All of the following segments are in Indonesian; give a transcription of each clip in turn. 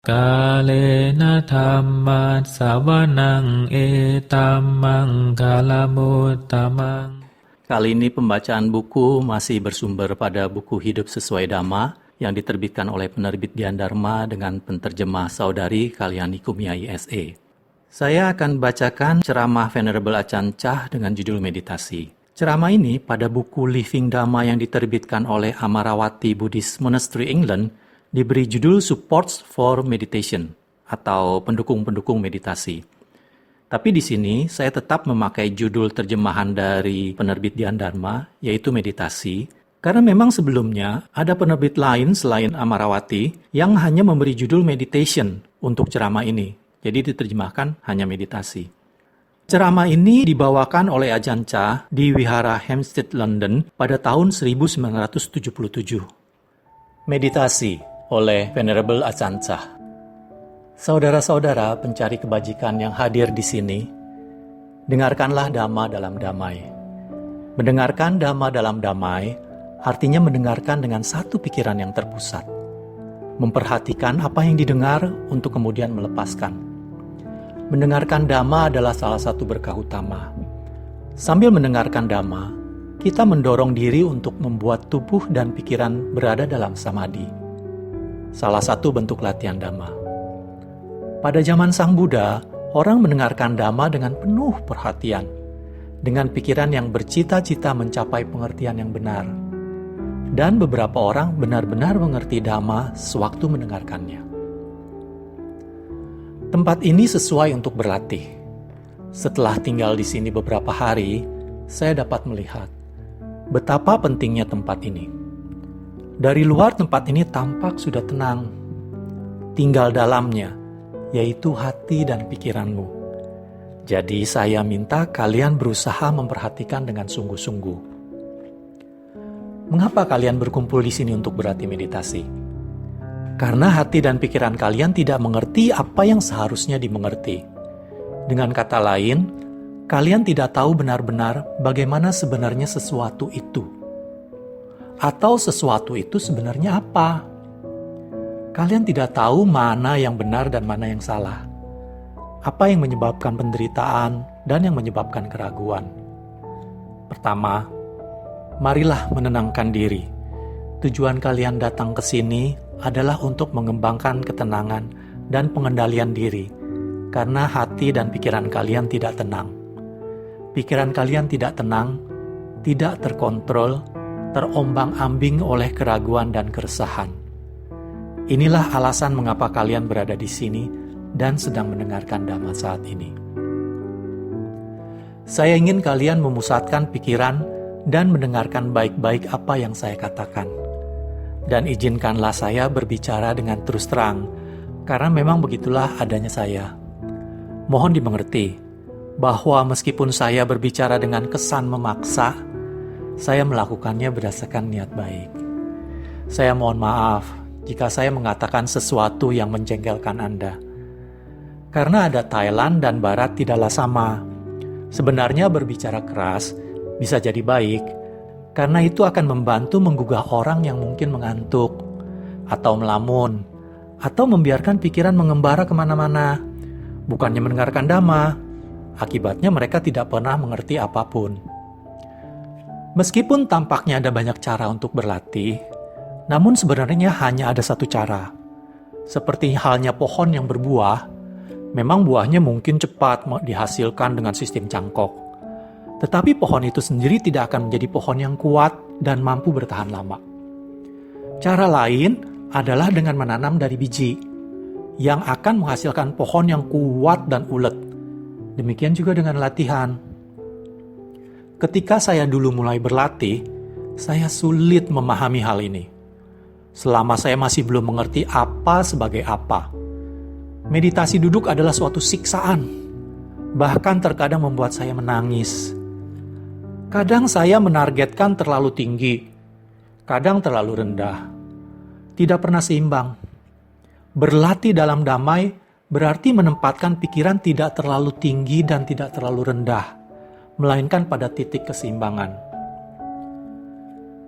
Kalena dhammat sawanang etamang kalamuttamang. Kali ini pembacaan buku masih bersumber pada buku Hidup Sesuai Dhamma yang diterbitkan oleh penerbit Dian Dharma dengan penterjemah Saudari Kalyani Kumiai SE. Saya akan bacakan ceramah Venerable Achan Chah dengan judul meditasi. Ceramah ini pada buku Living Dhamma yang diterbitkan oleh Amaravati Buddhist Monastery England diberi judul Supports for Meditation atau pendukung-pendukung meditasi. Tapi di sini saya tetap memakai judul terjemahan dari penerbit Dian Dharma, yaitu meditasi, karena memang sebelumnya ada penerbit lain selain Amaravati yang hanya memberi judul meditation untuk ceramah ini. Jadi diterjemahkan hanya meditasi. Ceramah ini dibawakan oleh Ajahn Chah di Wihara Hampstead, London pada tahun 1977. Meditasi oleh Venerable Achan Chah. Saudara-saudara pencari kebajikan yang hadir di sini, dengarkanlah Dhamma dalam damai. Mendengarkan Dhamma dalam damai artinya mendengarkan dengan satu pikiran yang terpusat. Memperhatikan apa yang didengar untuk kemudian melepaskan. Mendengarkan Dhamma adalah salah satu berkah utama. Sambil mendengarkan Dhamma, kita mendorong diri untuk membuat tubuh dan pikiran berada dalam samadhi. Salah satu bentuk latihan Dhamma. Pada zaman Sang Buddha, orang mendengarkan Dhamma dengan penuh perhatian, dengan pikiran yang bercita-cita mencapai pengertian yang benar. Dan beberapa orang benar-benar mengerti Dhamma sewaktu mendengarkannya. Tempat ini sesuai untuk berlatih. Setelah tinggal di sini beberapa hari, saya dapat melihat betapa pentingnya tempat ini. Dari luar tempat ini tampak sudah tenang. Tinggal dalamnya, yaitu hati dan pikiranmu. Jadi saya minta kalian berusaha memperhatikan dengan sungguh-sungguh. Mengapa kalian berkumpul di sini untuk berlatih meditasi? Karena hati dan pikiran kalian tidak mengerti apa yang seharusnya dimengerti. Dengan kata lain, kalian tidak tahu benar-benar bagaimana sebenarnya sesuatu itu. Atau sesuatu itu sebenarnya apa? Kalian tidak tahu mana yang benar dan mana yang salah. Apa yang menyebabkan penderitaan dan yang menyebabkan keraguan. Pertama, marilah menenangkan diri. Tujuan kalian datang ke sini adalah untuk mengembangkan ketenangan dan pengendalian diri, karena hati dan pikiran kalian tidak tenang. Pikiran kalian tidak tenang, tidak terkontrol, terombang-ambing oleh keraguan dan keresahan. Inilah alasan mengapa kalian berada di sini dan sedang mendengarkan Dhamma saat ini. Saya ingin kalian memusatkan pikiran dan mendengarkan baik-baik apa yang saya katakan. Dan izinkanlah saya berbicara dengan terus terang, karena memang begitulah adanya saya. Mohon dimengerti bahwa meskipun saya berbicara dengan kesan memaksa, saya melakukannya berdasarkan niat baik. Saya mohon maaf jika saya mengatakan sesuatu yang menjengkelkan Anda. Karena ada Thailand dan Barat tidaklah sama. Sebenarnya berbicara keras bisa jadi baik, karena itu akan membantu menggugah orang yang mungkin mengantuk, atau melamun, atau membiarkan pikiran mengembara kemana-mana. Bukannya mendengarkan Dhamma, akibatnya mereka tidak pernah mengerti apapun. Meskipun tampaknya ada banyak cara untuk berlatih, namun sebenarnya hanya ada satu cara. Seperti halnya pohon yang berbuah, memang buahnya mungkin cepat dihasilkan dengan sistem cangkok. Tetapi pohon itu sendiri tidak akan menjadi pohon yang kuat dan mampu bertahan lama. Cara lain adalah dengan menanam dari biji, yang akan menghasilkan pohon yang kuat dan ulet. Demikian juga dengan latihan. Ketika saya dulu mulai berlatih, saya sulit memahami hal ini. Selama saya masih belum mengerti apa sebagai apa. Meditasi duduk adalah suatu siksaan. Bahkan terkadang membuat saya menangis. Kadang saya menargetkan terlalu tinggi. Kadang terlalu rendah. Tidak pernah seimbang. Berlatih dalam damai berarti menempatkan pikiran tidak terlalu tinggi dan tidak terlalu rendah, melainkan pada titik keseimbangan.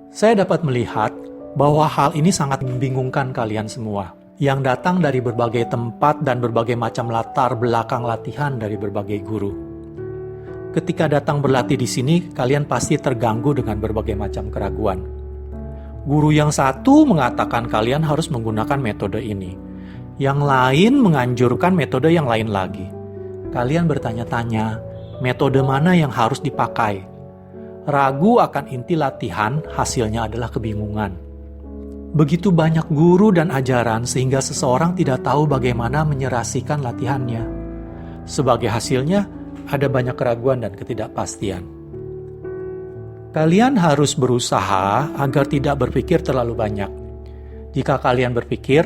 Saya dapat melihat bahwa hal ini sangat membingungkan kalian semua. yang datang dari berbagai tempat dan berbagai macam latar belakang latihan dari berbagai guru. Ketika datang berlatih di sini, kalian pasti terganggu dengan berbagai macam keraguan. Guru yang satu mengatakan kalian harus menggunakan metode ini. Yang lain menganjurkan metode yang lain lagi. Kalian bertanya-tanya, metode mana yang harus dipakai? Ragu akan inti latihan, hasilnya adalah kebingungan. Begitu banyak guru dan ajaran sehingga seseorang tidak tahu bagaimana menyerasikan latihannya. Sebagai hasilnya, ada banyak keraguan dan ketidakpastian. Kalian harus berusaha agar tidak berpikir terlalu banyak. Jika kalian berpikir,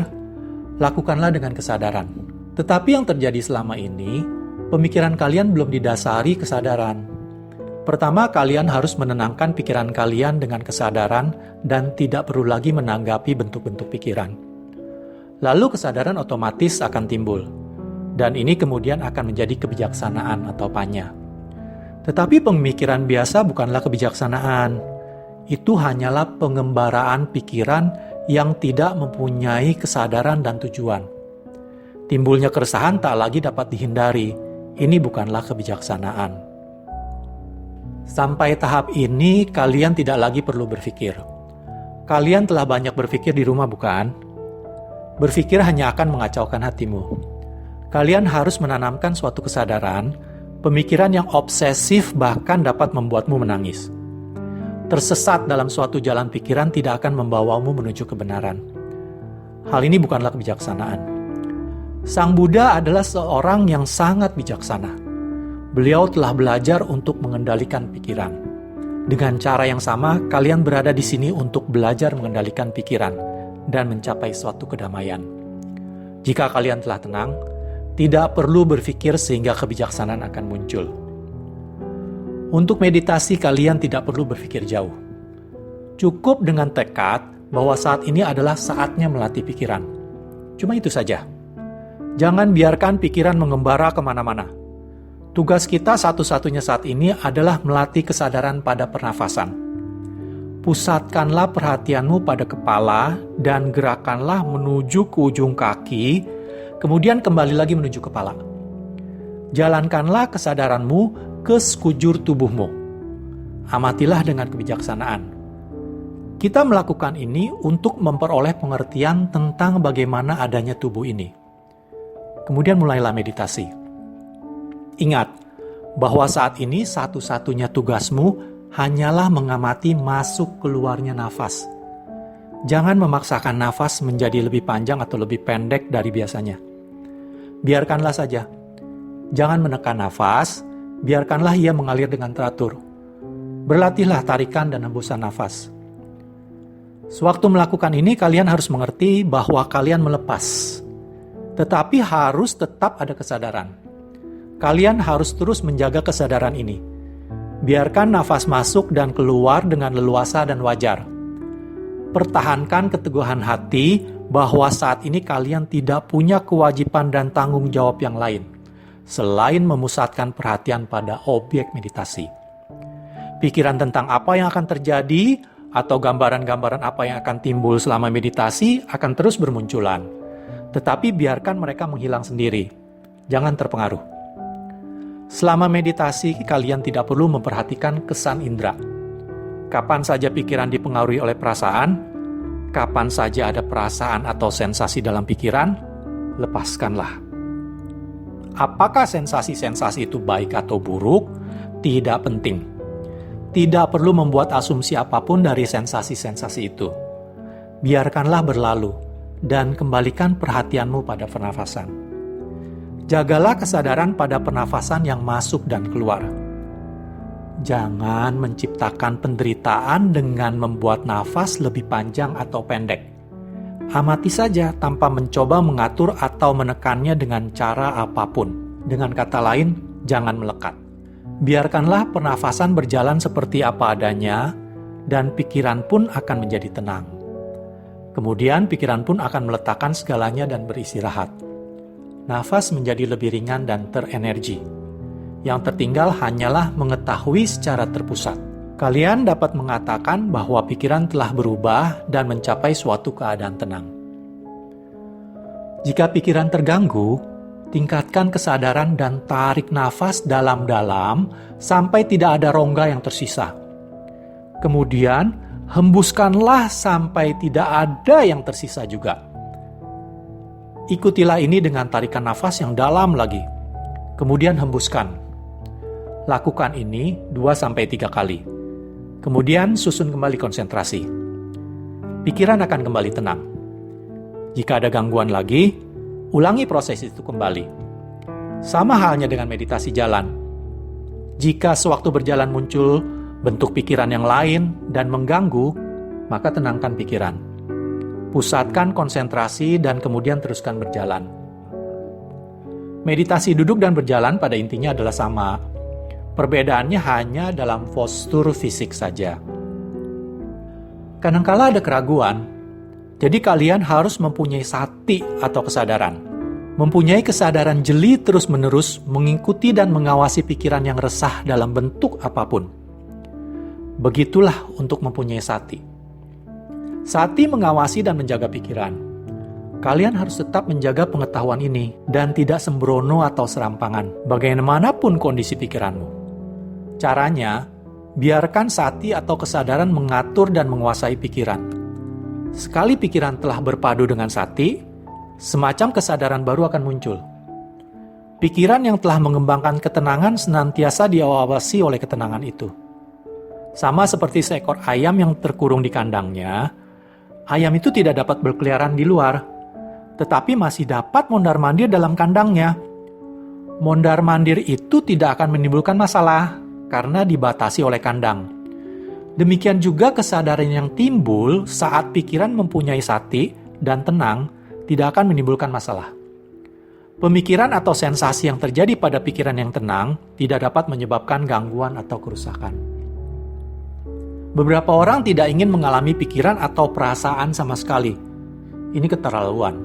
lakukanlah dengan kesadaran. Tetapi yang terjadi selama ini, pemikiran kalian belum didasari kesadaran. Pertama, kalian harus menenangkan pikiran kalian dengan kesadaran dan tidak perlu lagi menanggapi bentuk-bentuk pikiran. Lalu kesadaran otomatis akan timbul. Dan ini kemudian akan menjadi kebijaksanaan atau panya. Tetapi pemikiran biasa bukanlah kebijaksanaan. Itu hanyalah pengembaraan pikiran yang tidak mempunyai kesadaran dan tujuan. Timbulnya keresahan tak lagi dapat dihindari. Ini bukanlah kebijaksanaan. Sampai tahap ini, kalian tidak lagi perlu berpikir. Kalian telah banyak berpikir di rumah, bukan? Berpikir hanya akan mengacaukan hatimu. Kalian harus menanamkan suatu kesadaran, pemikiran yang obsesif bahkan dapat membuatmu menangis. Tersesat dalam suatu jalan pikiran tidak akan membawamu menuju kebenaran. Hal ini bukanlah kebijaksanaan. Sang Buddha adalah seorang yang sangat bijaksana. Beliau telah belajar untuk mengendalikan pikiran. Dengan cara yang sama, kalian berada di sini untuk belajar mengendalikan pikiran dan mencapai suatu kedamaian. Jika kalian telah tenang, tidak perlu berpikir sehingga kebijaksanaan akan muncul. Untuk meditasi, kalian tidak perlu berpikir jauh. Cukup dengan tekad bahwa saat ini adalah saatnya melatih pikiran. Cuma itu saja. Jangan biarkan pikiran mengembara kemana-mana. Tugas kita satu-satunya saat ini adalah melatih kesadaran pada pernafasan. Pusatkanlah perhatianmu pada kepala dan gerakanlah menuju ke ujung kaki, kemudian kembali lagi menuju kepala. Jalankanlah kesadaranmu ke sekujur tubuhmu. Amatilah dengan kebijaksanaan. Kita melakukan ini untuk memperoleh pengertian tentang bagaimana adanya tubuh ini. Kemudian mulailah meditasi. Ingat bahwa saat ini satu-satunya tugasmu hanyalah mengamati masuk keluarnya nafas. Jangan memaksakan nafas menjadi lebih panjang atau lebih pendek dari biasanya. Biarkanlah saja. Jangan menekan nafas, biarkanlah ia mengalir dengan teratur. Berlatihlah tarikan dan hembusan nafas. Sewaktu melakukan ini, kalian harus mengerti bahwa kalian melepas. Tetapi harus tetap ada kesadaran. Kalian harus terus menjaga kesadaran ini. Biarkan nafas masuk dan keluar dengan leluasa dan wajar. Pertahankan keteguhan hati bahwa saat ini kalian tidak punya kewajiban dan tanggung jawab yang lain, selain memusatkan perhatian pada objek meditasi. Pikiran tentang apa yang akan terjadi atau gambaran-gambaran apa yang akan timbul selama meditasi akan terus bermunculan. Tetapi biarkan mereka menghilang sendiri. Jangan terpengaruh. Selama meditasi, kalian tidak perlu memperhatikan kesan indera. Kapan saja pikiran dipengaruhi oleh perasaan, kapan saja ada perasaan atau sensasi dalam pikiran, lepaskanlah. Apakah sensasi-sensasi itu baik atau buruk? Tidak penting. Tidak perlu membuat asumsi apapun dari sensasi-sensasi itu. Biarkanlah berlalu dan kembalikan perhatianmu pada pernafasan. Jagalah kesadaran pada pernafasan yang masuk dan keluar. Jangan menciptakan penderitaan dengan membuat nafas lebih panjang atau pendek. Amati saja tanpa mencoba mengatur atau menekannya dengan cara apapun. Dengan kata lain, jangan melekat. Biarkanlah pernafasan berjalan seperti apa adanya, dan pikiran pun akan menjadi tenang. Kemudian pikiran pun akan meletakkan segalanya dan beristirahat. Nafas menjadi lebih ringan dan terenergi. Yang tertinggal hanyalah mengetahui secara terpusat. Kalian dapat mengatakan bahwa pikiran telah berubah dan mencapai suatu keadaan tenang. Jika pikiran terganggu, tingkatkan kesadaran dan tarik nafas dalam-dalam sampai tidak ada rongga yang tersisa. Kemudian, hembuskanlah sampai tidak ada yang tersisa juga. Ikutilah ini dengan tarikan nafas yang dalam lagi. Kemudian hembuskan. Lakukan ini 2-3 kali. Kemudian susun kembali konsentrasi. Pikiran akan kembali tenang. Jika ada gangguan lagi, ulangi proses itu kembali. Sama halnya dengan meditasi jalan. Jika sewaktu berjalan muncul bentuk pikiran yang lain dan mengganggu, maka tenangkan pikiran. Pusatkan konsentrasi dan kemudian teruskan berjalan. Meditasi duduk dan berjalan pada intinya adalah sama. Perbedaannya hanya dalam postur fisik saja. Kadangkala ada keraguan. Jadi kalian harus mempunyai sati atau kesadaran. Mempunyai kesadaran jeli terus-menerus mengikuti dan mengawasi pikiran yang resah dalam bentuk apapun. Begitulah untuk mempunyai sati. Sati mengawasi dan menjaga pikiran. Kalian harus tetap menjaga pengetahuan ini dan tidak sembrono atau serampangan, bagaimanapun kondisi pikiranmu. Caranya, biarkan sati atau kesadaran mengatur dan menguasai pikiran. Sekali pikiran telah berpadu dengan sati, semacam kesadaran baru akan muncul. Pikiran yang telah mengembangkan ketenangan senantiasa diawasi oleh ketenangan itu. Sama seperti seekor ayam yang terkurung di kandangnya, ayam itu tidak dapat berkeliaran di luar, tetapi masih dapat mondar-mandir dalam kandangnya. Mondar-mandir itu tidak akan menimbulkan masalah, karena dibatasi oleh kandang. Demikian juga kesadaran yang timbul saat pikiran mempunyai sati dan tenang tidak akan menimbulkan masalah. Pemikiran atau sensasi yang terjadi pada pikiran yang tenang tidak dapat menyebabkan gangguan atau kerusakan. Beberapa orang tidak ingin mengalami pikiran atau perasaan sama sekali. Ini keterlaluan.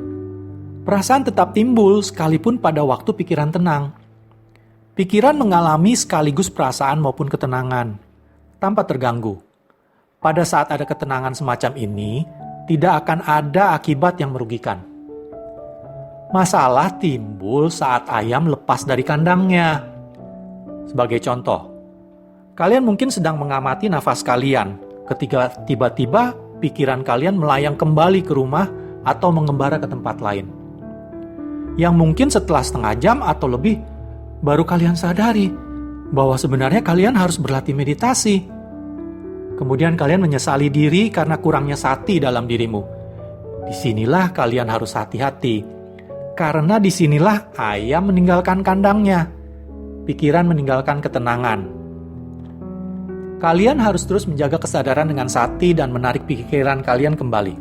Perasaan tetap timbul sekalipun pada waktu pikiran tenang. Pikiran mengalami sekaligus perasaan maupun ketenangan, tanpa terganggu. Pada saat ada ketenangan semacam ini, tidak akan ada akibat yang merugikan. Masalah timbul saat ayam lepas dari kandangnya. Sebagai contoh, kalian mungkin sedang mengamati nafas kalian ketika tiba-tiba pikiran kalian melayang kembali ke rumah atau mengembara ke tempat lain. Yang mungkin setelah setengah jam atau lebih, baru kalian sadari bahwa sebenarnya kalian harus berlatih meditasi. Kemudian kalian menyesali diri karena kurangnya sati dalam dirimu. Disinilah kalian harus hati-hati, karena disinilah ayam meninggalkan kandangnya. Pikiran meninggalkan ketenangan. Kalian harus terus menjaga kesadaran dengan sati dan menarik pikiran kalian kembali.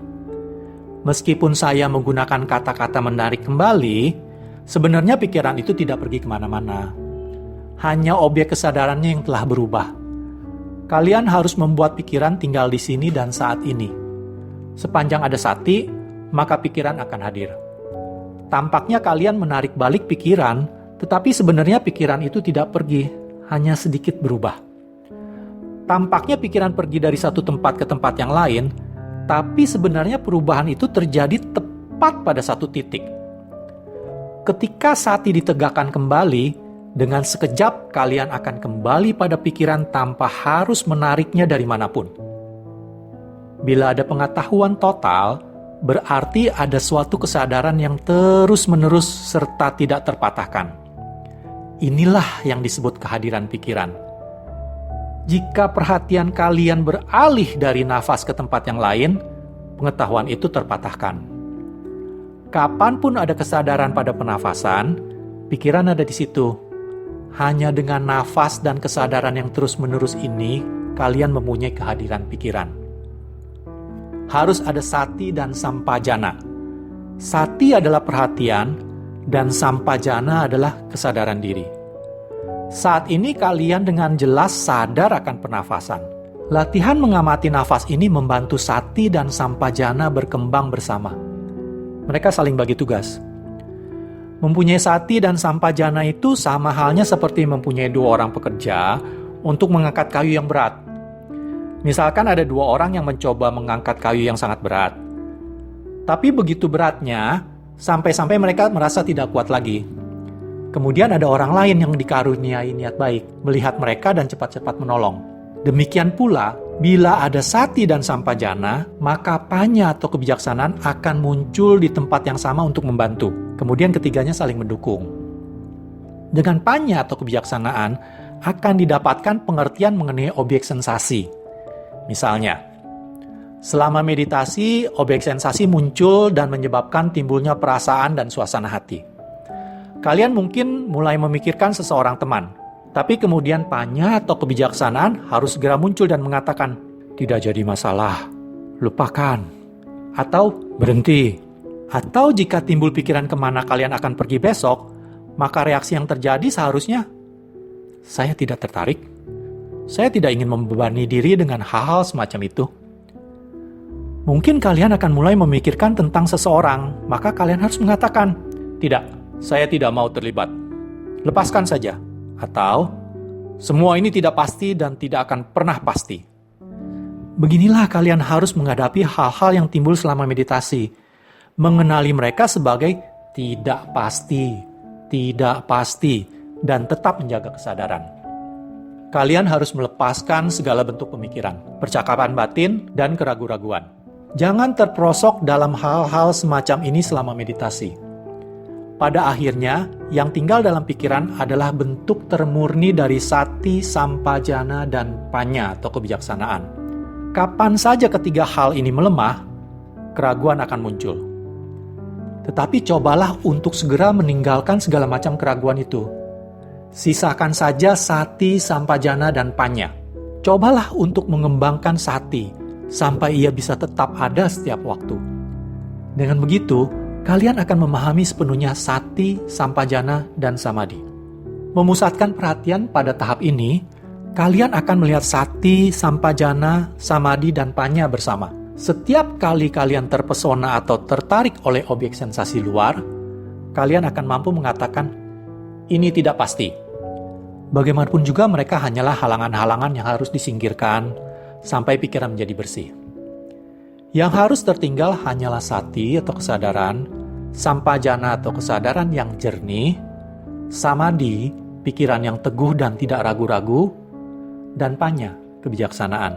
Meskipun saya menggunakan kata-kata menarik kembali, sebenarnya pikiran itu tidak pergi kemana-mana. Hanya objek kesadarannya yang telah berubah. Kalian harus membuat pikiran tinggal di sini dan saat ini. Sepanjang ada sati, maka pikiran akan hadir. Tampaknya kalian menarik balik pikiran, tetapi sebenarnya pikiran itu tidak pergi, hanya sedikit berubah. Tampaknya pikiran pergi dari satu tempat ke tempat yang lain, tapi sebenarnya perubahan itu terjadi tepat pada satu titik. Ketika sati ditegakkan kembali, dengan sekejap kalian akan kembali pada pikiran tanpa harus menariknya dari manapun. Bila ada pengetahuan total, berarti ada suatu kesadaran yang terus-menerus serta tidak terpatahkan. Inilah yang disebut kehadiran pikiran. Jika perhatian kalian beralih dari nafas ke tempat yang lain, pengetahuan itu terpatahkan. Kapanpun ada kesadaran pada pernafasan, pikiran ada di situ. Hanya dengan nafas dan kesadaran yang terus-menerus ini, kalian mempunyai kehadiran pikiran. Harus ada sati dan sampajana. Sati adalah perhatian, dan sampajana adalah kesadaran diri. Saat ini kalian dengan jelas sadar akan pernafasan. Latihan mengamati nafas ini membantu sati dan sampajana berkembang bersama. Mereka saling bagi tugas. Mempunyai sati dan sampajana itu sama halnya seperti mempunyai 2 orang pekerja untuk mengangkat kayu yang berat. Misalkan ada 2 orang yang mencoba mengangkat kayu yang sangat berat. Tapi begitu beratnya, sampai-sampai mereka merasa tidak kuat lagi. Kemudian ada orang lain yang dikaruniai niat baik, melihat mereka dan cepat-cepat menolong. Demikian pula, bila ada sati dan sampajana, maka panya atau kebijaksanaan akan muncul di tempat yang sama untuk membantu. Kemudian ketiganya saling mendukung. Dengan panya atau kebijaksanaan, akan didapatkan pengertian mengenai objek sensasi. Misalnya, selama meditasi, objek sensasi muncul dan menyebabkan timbulnya perasaan dan suasana hati. Kalian mungkin mulai memikirkan seseorang teman, tapi kemudian panya atau kebijaksanaan harus segera muncul dan mengatakan, tidak jadi masalah, lupakan, atau berhenti. Atau jika timbul pikiran kemana kalian akan pergi besok, maka reaksi yang terjadi seharusnya, saya tidak tertarik, saya tidak ingin membebani diri dengan hal-hal semacam itu. Mungkin kalian akan mulai memikirkan tentang seseorang, maka kalian harus mengatakan, tidak, saya tidak mau terlibat. Lepaskan saja. Atau, semua ini tidak pasti dan tidak akan pernah pasti. Beginilah kalian harus menghadapi hal-hal yang timbul selama meditasi. Mengenali mereka sebagai tidak pasti, dan tetap menjaga kesadaran. Kalian harus melepaskan segala bentuk pemikiran, percakapan batin, dan keraguan-raguan. Jangan terperosok dalam hal-hal semacam ini selama meditasi. Pada akhirnya, yang tinggal dalam pikiran adalah bentuk termurni dari sati, sampajana, dan panya atau kebijaksanaan. Kapan saja ketiga hal ini melemah, keraguan akan muncul. Tetapi cobalah untuk segera meninggalkan segala macam keraguan itu. Sisakan saja sati, sampajana, dan panya. Cobalah untuk mengembangkan sati, sampai ia bisa tetap ada setiap waktu. Dengan begitu, kalian akan memahami sepenuhnya sati, sampajana, dan samadhi. Memusatkan perhatian pada tahap ini, kalian akan melihat sati, sampajana, samadhi, dan panya bersama. Setiap kali kalian terpesona atau tertarik oleh objek sensasi luar, kalian akan mampu mengatakan, ini tidak pasti. Bagaimanapun juga mereka hanyalah halangan-halangan yang harus disingkirkan sampai pikiran menjadi bersih. Yang harus tertinggal hanyalah sati atau kesadaran, sampajana atau kesadaran yang jernih, samadhi, pikiran yang teguh dan tidak ragu-ragu, dan panya, kebijaksanaan.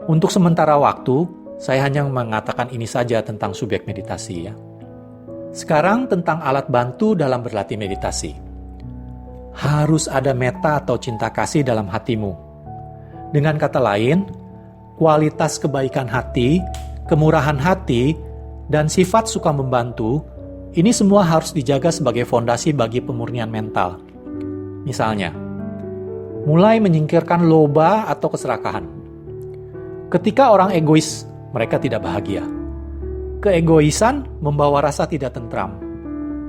Untuk sementara waktu, saya hanya mengatakan ini saja tentang subjek meditasi ya. Sekarang tentang alat bantu dalam berlatih meditasi. Harus ada metta atau cinta kasih dalam hatimu. Dengan kata lain, kualitas kebaikan hati, kemurahan hati, dan sifat suka membantu, ini semua harus dijaga sebagai fondasi bagi pemurnian mental. Misalnya, mulai menyingkirkan loba atau keserakahan. Ketika orang egois, mereka tidak bahagia. Keegoisan membawa rasa tidak tentram.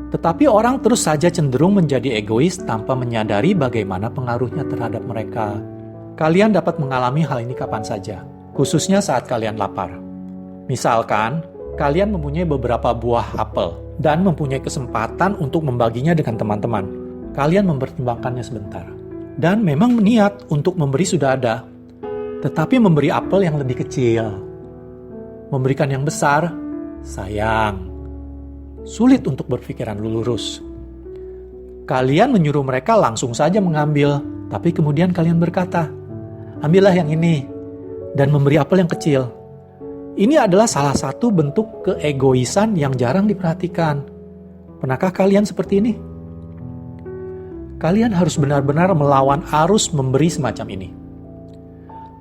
Tetapi orang terus saja cenderung menjadi egois tanpa menyadari bagaimana pengaruhnya terhadap mereka. Kalian dapat mengalami hal ini kapan saja, khususnya saat kalian lapar. Misalkan, kalian mempunyai beberapa buah apel dan mempunyai kesempatan untuk membaginya dengan teman-teman. Kalian mempertimbangkannya sebentar. Dan memang niat untuk memberi sudah ada. Tetapi memberi apel yang lebih kecil. Memberikan yang besar, sayang. Sulit untuk berpikiran lurus. Kalian menyuruh mereka langsung saja mengambil, tapi kemudian kalian berkata, ambillah yang ini, dan memberi apel yang kecil. Ini adalah salah satu bentuk keegoisan yang jarang diperhatikan. Pernahkah kalian seperti ini? Kalian harus benar-benar melawan arus memberi semacam ini.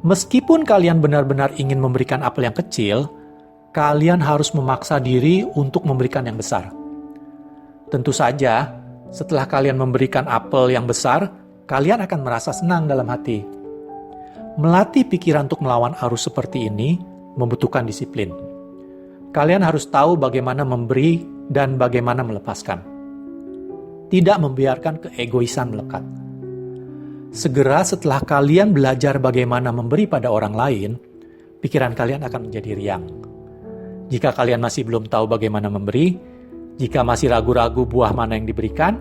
Meskipun kalian benar-benar ingin memberikan apel yang kecil, kalian harus memaksa diri untuk memberikan yang besar. Tentu saja, setelah kalian memberikan apel yang besar, kalian akan merasa senang dalam hati. Melatih pikiran untuk melawan arus seperti ini membutuhkan disiplin. Kalian harus tahu bagaimana memberi dan bagaimana melepaskan. Tidak membiarkan keegoisan melekat. Segera setelah kalian belajar bagaimana memberi pada orang lain, pikiran kalian akan menjadi riang. Jika kalian masih belum tahu bagaimana memberi, jika masih ragu-ragu buah mana yang diberikan,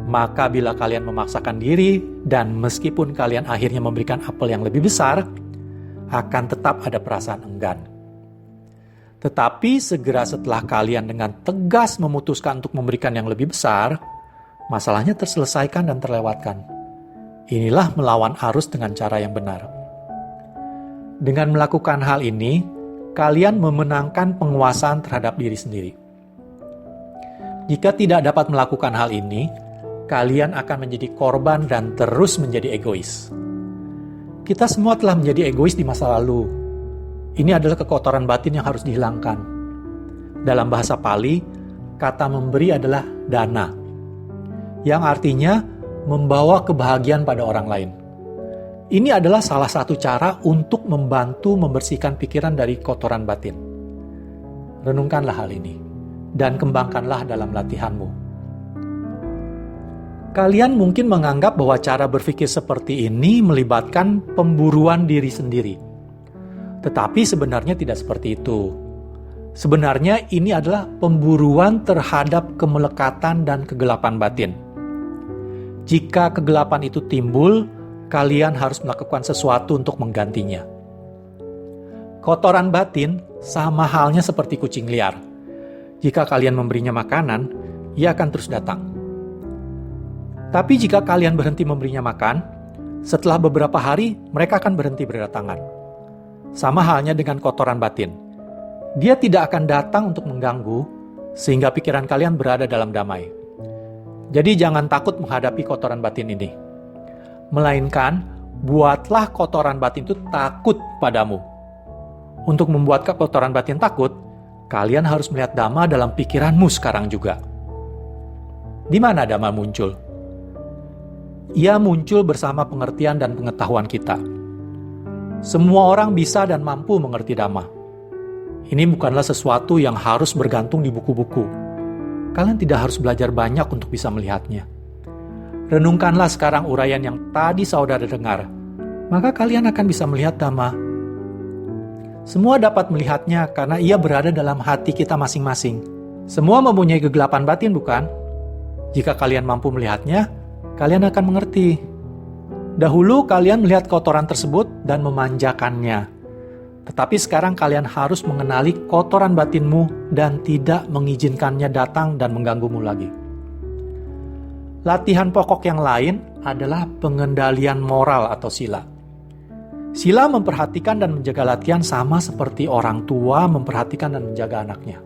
maka bila kalian memaksakan diri dan meskipun kalian akhirnya memberikan apel yang lebih besar, akan tetap ada perasaan enggan. Tetapi segera setelah kalian dengan tegas memutuskan untuk memberikan yang lebih besar, masalahnya terselesaikan dan terlewatkan. Inilah melawan arus dengan cara yang benar. Dengan melakukan hal ini, kalian memenangkan penguasaan terhadap diri sendiri. Jika tidak dapat melakukan hal ini, kalian akan menjadi korban dan terus menjadi egois. Kita semua telah menjadi egois di masa lalu. Ini adalah kekotoran batin yang harus dihilangkan. Dalam bahasa Pali, kata memberi adalah dana, yang artinya membawa kebahagiaan pada orang lain. Ini adalah salah satu cara untuk membantu membersihkan pikiran dari kotoran batin. Renungkanlah hal ini, dan kembangkanlah dalam latihanmu. Kalian mungkin menganggap bahwa cara berpikir seperti ini melibatkan pemburuan diri sendiri. Tetapi sebenarnya tidak seperti itu. Sebenarnya ini adalah pemburuan terhadap kemelekatan dan kegelapan batin. Jika kegelapan itu timbul, kalian harus melakukan sesuatu untuk menggantinya. Kotoran batin sama halnya seperti kucing liar. Jika kalian memberinya makanan, ia akan terus datang. Tapi jika kalian berhenti memberinya makan, setelah beberapa hari mereka akan berhenti berdatangan. Sama halnya dengan kotoran batin. Dia tidak akan datang untuk mengganggu, sehingga pikiran kalian berada dalam damai. Jadi jangan takut menghadapi kotoran batin ini. Melainkan, buatlah kotoran batin itu takut padamu. Untuk membuat kotoran batin takut, kalian harus melihat Dhamma dalam pikiranmu sekarang juga. Di mana Dhamma muncul? Ia muncul bersama pengertian dan pengetahuan kita. Semua orang bisa dan mampu mengerti Dhamma. Ini bukanlah sesuatu yang harus bergantung di buku-buku. Kalian tidak harus belajar banyak untuk bisa melihatnya. Renungkanlah sekarang uraian yang tadi saudara dengar, maka kalian akan bisa melihat Dhamma. Semua dapat melihatnya karena ia berada dalam hati kita masing-masing. Semua mempunyai kegelapan batin, bukan? Jika kalian mampu melihatnya, kalian akan mengerti. Dahulu kalian melihat kotoran tersebut dan memanjakannya. Tetapi sekarang kalian harus mengenali kotoran batinmu dan tidak mengizinkannya datang dan mengganggumu lagi. Latihan pokok yang lain adalah pengendalian moral atau sila. Sila memperhatikan dan menjaga latihan sama seperti orang tua memperhatikan dan menjaga anaknya.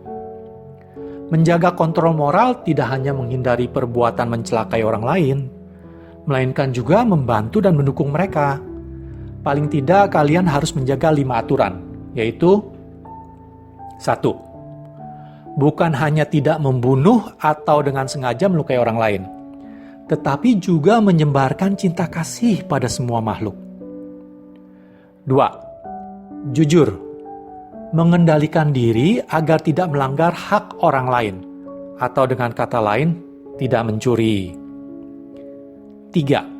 Menjaga kontrol moral tidak hanya menghindari perbuatan mencelakai orang lain, melainkan juga membantu dan mendukung mereka. Paling tidak kalian harus menjaga 5 aturan, yaitu 1. Bukan hanya tidak membunuh atau dengan sengaja melukai orang lain, tetapi juga menyebarkan cinta kasih pada semua makhluk. 2. Jujur, mengendalikan diri agar tidak melanggar hak orang lain, atau dengan kata lain, tidak mencuri. 3.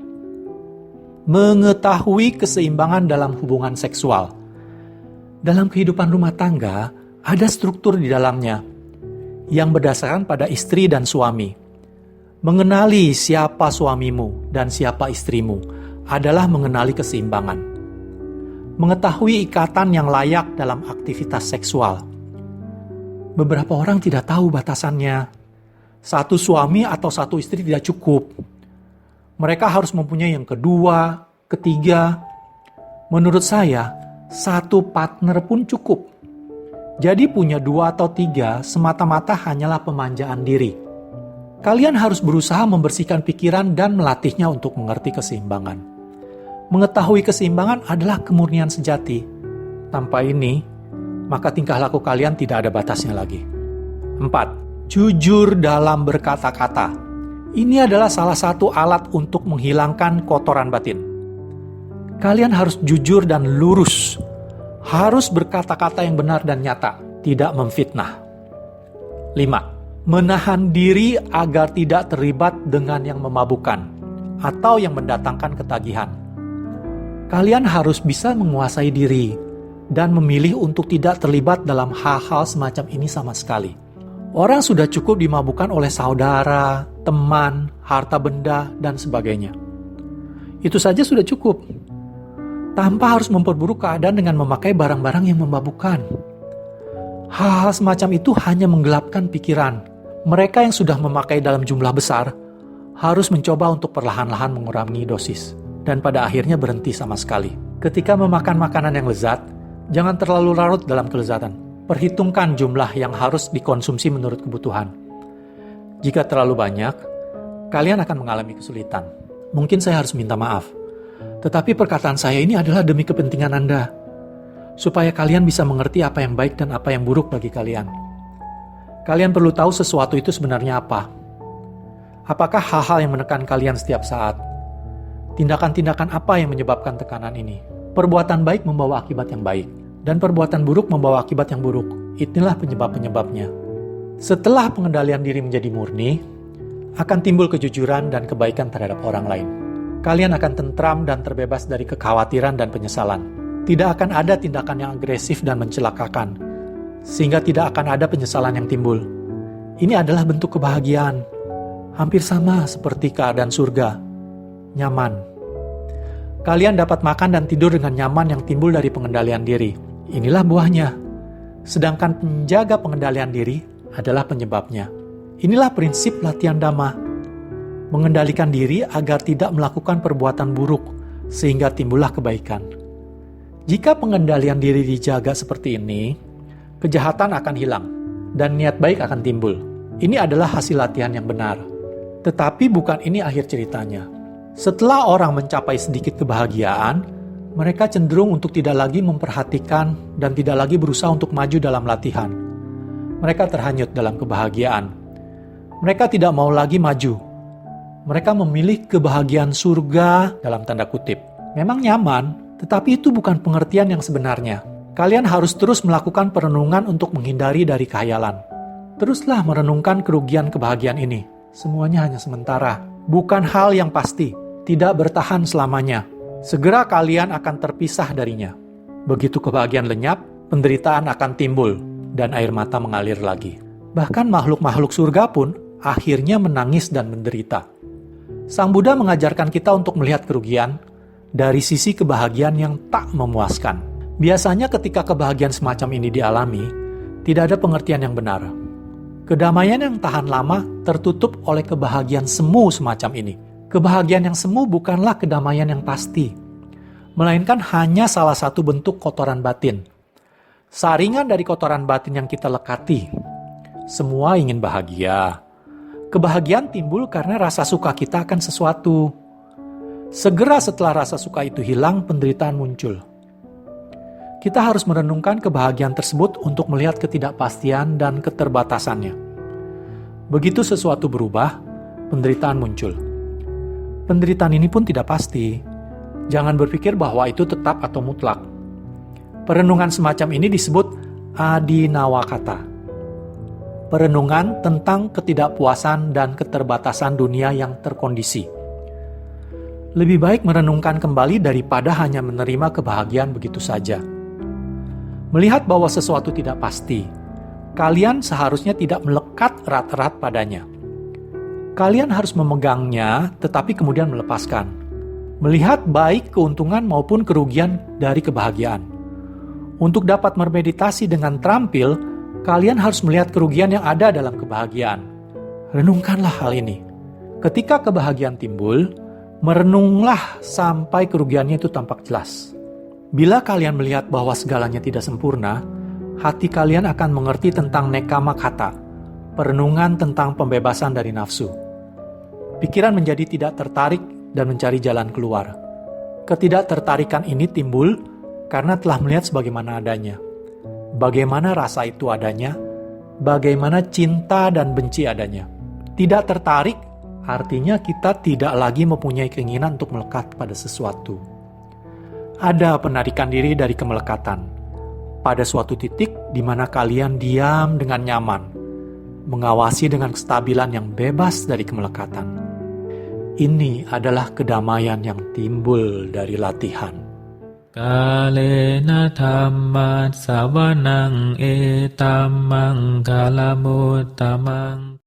Mengetahui keseimbangan dalam hubungan seksual. Dalam kehidupan rumah tangga, ada struktur di dalamnya yang berdasarkan pada istri dan suami. Mengenali siapa suamimu dan siapa istrimu adalah mengenali keseimbangan. Mengetahui ikatan yang layak dalam aktivitas seksual. Beberapa orang tidak tahu batasannya. Satu suami atau satu istri tidak cukup. Mereka harus mempunyai yang kedua, ketiga. Menurut saya, satu partner pun cukup. Jadi punya 2 atau 3 semata-mata hanyalah pemanjaan diri. Kalian harus berusaha membersihkan pikiran dan melatihnya untuk mengerti keseimbangan. Mengetahui keseimbangan adalah kemurnian sejati. Tanpa ini, maka tingkah laku kalian tidak ada batasnya lagi. 4. Jujur dalam berkata-kata. Ini adalah salah satu alat untuk menghilangkan kotoran batin. Kalian harus jujur dan lurus. Harus berkata-kata yang benar dan nyata, tidak memfitnah. 5. Menahan diri agar tidak terlibat dengan yang memabukkan atau yang mendatangkan ketagihan. Kalian harus bisa menguasai diri dan memilih untuk tidak terlibat dalam hal-hal semacam ini sama sekali. Orang sudah cukup dimabukkan oleh saudara, teman, harta benda, dan sebagainya. Itu saja sudah cukup. Tanpa harus memperburuk keadaan dengan memakai barang-barang yang memabukkan. Hal-hal semacam itu hanya menggelapkan pikiran. Mereka yang sudah memakai dalam jumlah besar harus mencoba untuk perlahan-lahan mengurangi dosis dan pada akhirnya berhenti sama sekali. Ketika memakan makanan yang lezat, jangan terlalu larut dalam kelezatan. Perhitungkan jumlah yang harus dikonsumsi menurut kebutuhan. Jika terlalu banyak, kalian akan mengalami kesulitan. Mungkin saya harus minta maaf. Tetapi perkataan saya ini adalah demi kepentingan Anda, supaya kalian bisa mengerti apa yang baik dan apa yang buruk bagi kalian. Kalian perlu tahu sesuatu itu sebenarnya apa. Apakah hal-hal yang menekan kalian setiap saat? Tindakan-tindakan apa yang menyebabkan tekanan ini? Perbuatan baik membawa akibat yang baik, dan perbuatan buruk membawa akibat yang buruk. Inilah penyebab-penyebabnya. Setelah pengendalian diri menjadi murni, akan timbul kejujuran dan kebaikan terhadap orang lain. Kalian akan tentram dan terbebas dari kekhawatiran dan penyesalan. Tidak akan ada tindakan yang agresif dan mencelakakan, sehingga tidak akan ada penyesalan yang timbul. Ini adalah bentuk kebahagiaan. Hampir sama seperti keadaan surga. Nyaman. Kalian dapat makan dan tidur dengan nyaman yang timbul dari pengendalian diri. Inilah buahnya. Sedangkan penjaga pengendalian diri adalah penyebabnya. Inilah prinsip latihan Dhamma. Mengendalikan diri agar tidak melakukan perbuatan buruk, sehingga timbullah kebaikan. Jika pengendalian diri dijaga seperti ini, kejahatan akan hilang, dan niat baik akan timbul. Ini adalah hasil latihan yang benar. Tetapi bukan ini akhir ceritanya. Setelah orang mencapai sedikit kebahagiaan, mereka cenderung untuk tidak lagi memperhatikan dan tidak lagi berusaha untuk maju dalam latihan. Mereka terhanyut dalam kebahagiaan. Mereka tidak mau lagi maju. Mereka memilih kebahagiaan surga dalam tanda kutip. Memang nyaman, tetapi itu bukan pengertian yang sebenarnya. Kalian harus terus melakukan perenungan untuk menghindari dari khayalan. Teruslah merenungkan kerugian kebahagiaan ini. Semuanya hanya sementara. Bukan hal yang pasti. Tidak bertahan selamanya. Segera kalian akan terpisah darinya. Begitu kebahagiaan lenyap, penderitaan akan timbul, dan air mata mengalir lagi. Bahkan makhluk-makhluk surga pun akhirnya menangis dan menderita. Sang Buddha mengajarkan kita untuk melihat kerugian dari sisi kebahagiaan yang tak memuaskan. Biasanya ketika kebahagiaan semacam ini dialami, tidak ada pengertian yang benar. Kedamaian yang tahan lama tertutup oleh kebahagiaan semu semacam ini. Kebahagiaan yang semu bukanlah kedamaian yang pasti, melainkan hanya salah satu bentuk kotoran batin. Saringan dari kotoran batin yang kita lekati. Semua ingin bahagia. Kebahagiaan timbul karena rasa suka kita akan sesuatu. Segera setelah rasa suka itu hilang, penderitaan muncul. Kita harus merenungkan kebahagiaan tersebut untuk melihat ketidakpastian dan keterbatasannya. Begitu sesuatu berubah, penderitaan muncul. Penderitaan ini pun tidak pasti. Jangan berpikir bahwa itu tetap atau mutlak. Perenungan semacam ini disebut adinawakata. Perenungan tentang ketidakpuasan dan keterbatasan dunia yang terkondisi. Lebih baik merenungkan kembali daripada hanya menerima kebahagiaan begitu saja. Melihat bahwa sesuatu tidak pasti, kalian seharusnya tidak melekat erat-erat padanya. Kalian harus memegangnya, tetapi kemudian melepaskan. Melihat baik keuntungan maupun kerugian dari kebahagiaan. Untuk dapat bermeditasi dengan terampil, kalian harus melihat kerugian yang ada dalam kebahagiaan. Renungkanlah hal ini. Ketika kebahagiaan timbul, merenunglah sampai kerugiannya itu tampak jelas. Bila kalian melihat bahwa segalanya tidak sempurna, hati kalian akan mengerti tentang nekama kata, perenungan tentang pembebasan dari nafsu. Pikiran menjadi tidak tertarik dan mencari jalan keluar. Ketidaktertarikan ini timbul karena telah melihat sebagaimana adanya. Bagaimana rasa itu adanya, bagaimana cinta dan benci adanya. Tidak tertarik artinya kita tidak lagi mempunyai keinginan untuk melekat pada sesuatu. Ada penarikan diri dari kemelekatan. Pada suatu titik di mana kalian diam dengan nyaman, mengawasi dengan kestabilan yang bebas dari kemelekatan. Ini adalah kedamaian yang timbul dari latihan. Kalena dhamma savanang etamang kalamuttamang